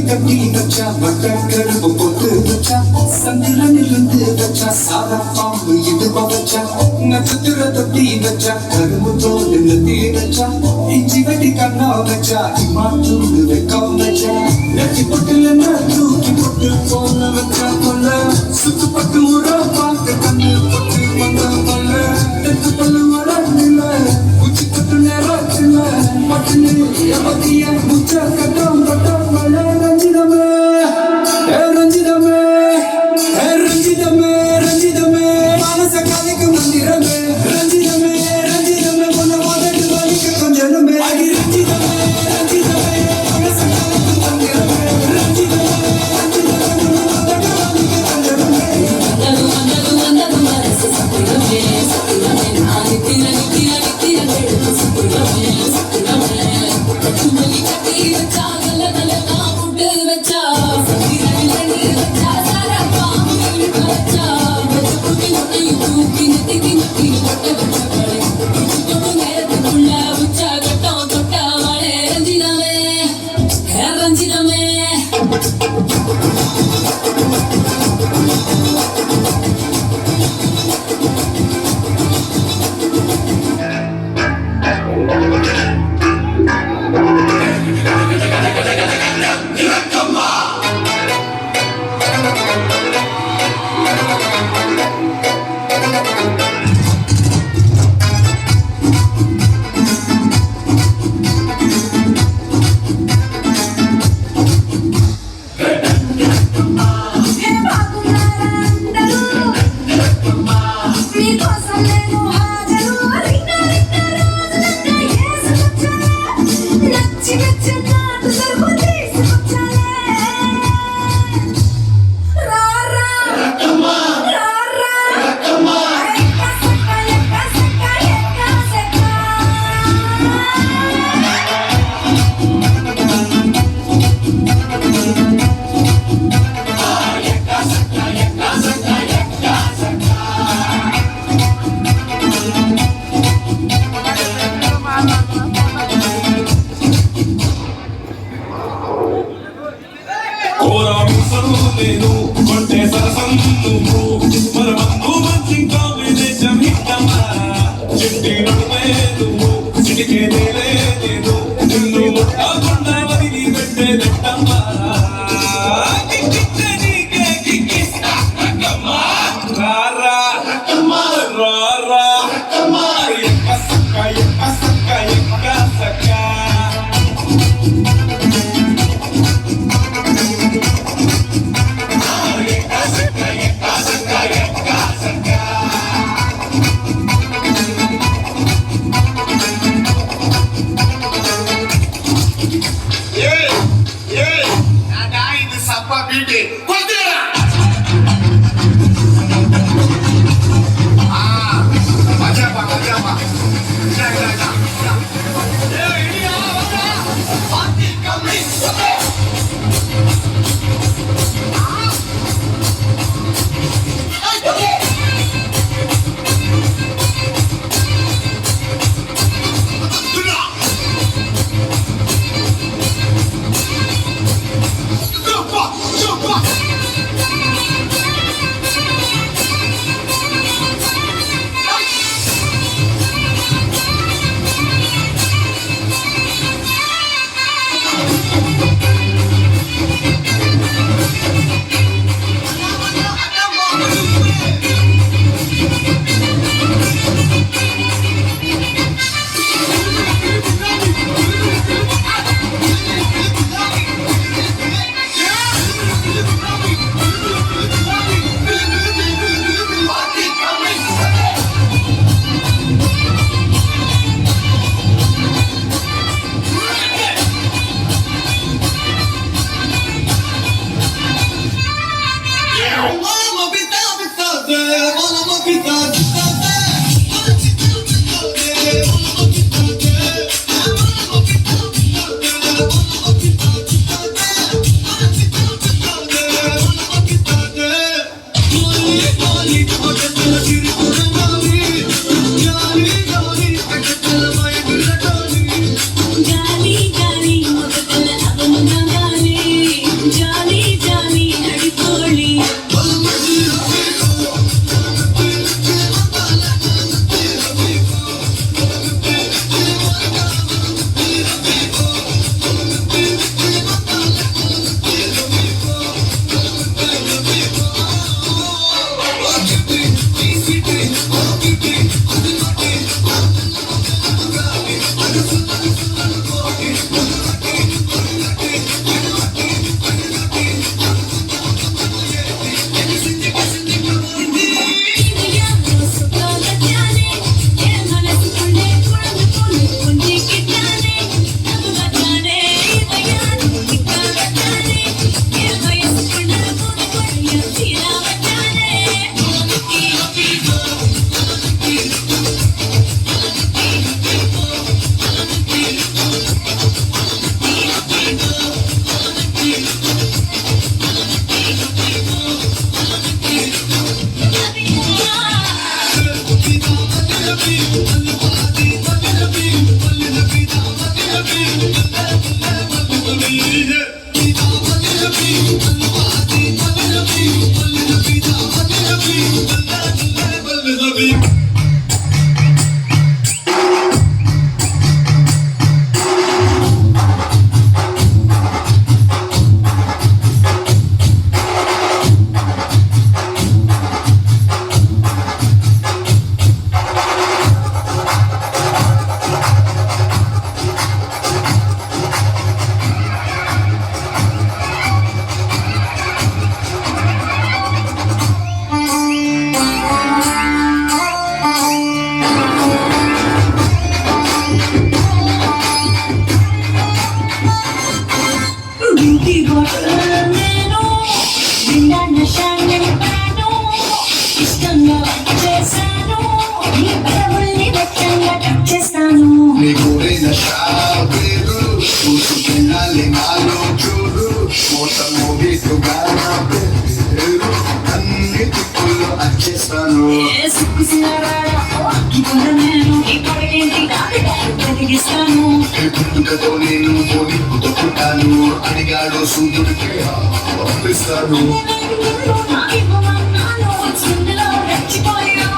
கட்டி வச்சா வட்டக்கரும்பு போட்டு வச்சா சந்திரனிலிருந்து வச்சா சார பாம்பு இடுப வச்சா நட்சத்திர தொட்டி வச்சா கரும்பு தோடு நெத்தி வச்சா இஞ்சி வெட்டி கண்ணா வச்சா இமாத்தூடு வெக்கம் வச்சா நெத்தி பொட்டுல தூக்கி போட்டு போன வச்சா கொல்ல சுத்துப்பட்டு உர பார்த்து கண்ணு போட்டு வந்த கொல்ல தெற்கு பல்லு வளர்ந்துல உச்சி தொட்டு நேரத்துல பட்டுன்னு எமதிய முச்ச கட்டம் பட்டம் மழை ரஞ்சிதமே ரஞ்சிதமே ரஞ்சிதமே ரஞ்சிதமே மனச கலைக்கு மந்திரமே ரஞ்சிதமே ரஞ்சிதமே பொண்ணு உதட்டு வலிக்க கொஞ்சமே அடி ரஞ்சிதமே ரஞ்சிதமே மனச கலைக்கு மந்திரமே ரஞ்சிதமே ரஞ்சிதமே பொண்ணு உதட்டு வலிக்க கொஞ்சமே வந்தது மனசு சத்திரமே சத்திரமே நான் நித்திர நித்திர நித்திர எடுத்து சத்திரமே சத்திரமே கட்டுமலி கட்டி வச்சா நல்ல நல்ல காமுட்டு வச்சா சத்திரமே வச்சா சாரா பாம்பு இழுக்க வச்சா வச்ச குட்டி ஒட்டையும் தூக்கி நெத்திக்கு நெத்தி ஒட்ட வச்ச பழை இச்சு தொட்டு நேரத்துக்குள்ள உச்சா கட்டம் தொட்டா மழை ரஞ்சிதமே ரஞ்சிதமே నేను కొంటే సరసం నువ్వు మన మందు మంచి కాంబినేషన్ ఇద్దమా చిట్టి నడుమే నువ్వు చిటికే నేను నిన్ను ముట్టకుండా వదిలి పెట్టే నెట్టమ్మా రారా రారా ఎక్క సక్క ఎక్క సక్క ఎక్క సక్క Jump up! బాటిల్ నేను నిండా నశాన్ని పాను ఇష్టంగా చేశాను నీ పెదవుల్ని వెచ్చంగా టచ్ చేస్తాను నీ కోరిన షావేరు చూసుకెళ్ళాలి నాలో చూడు మోసం మోగిస్తుగా నా పేరు అన్ని దిక్కుల్లో వచ్చేస్తాను ఏ సిక్కుసినారాడా అగ్గిపోయిన నేను ఇప్పటికేంటి దాని వెలిగిస్తాను పుట్టుకతో నేను పోని పుట్టుకుంటాను అడిగాడు సూర్యుడికి పంపిస్తాను నాకివ్వమన్నాను చిందులో రెచ్చిపోయా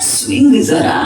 స్వింగ్ జరా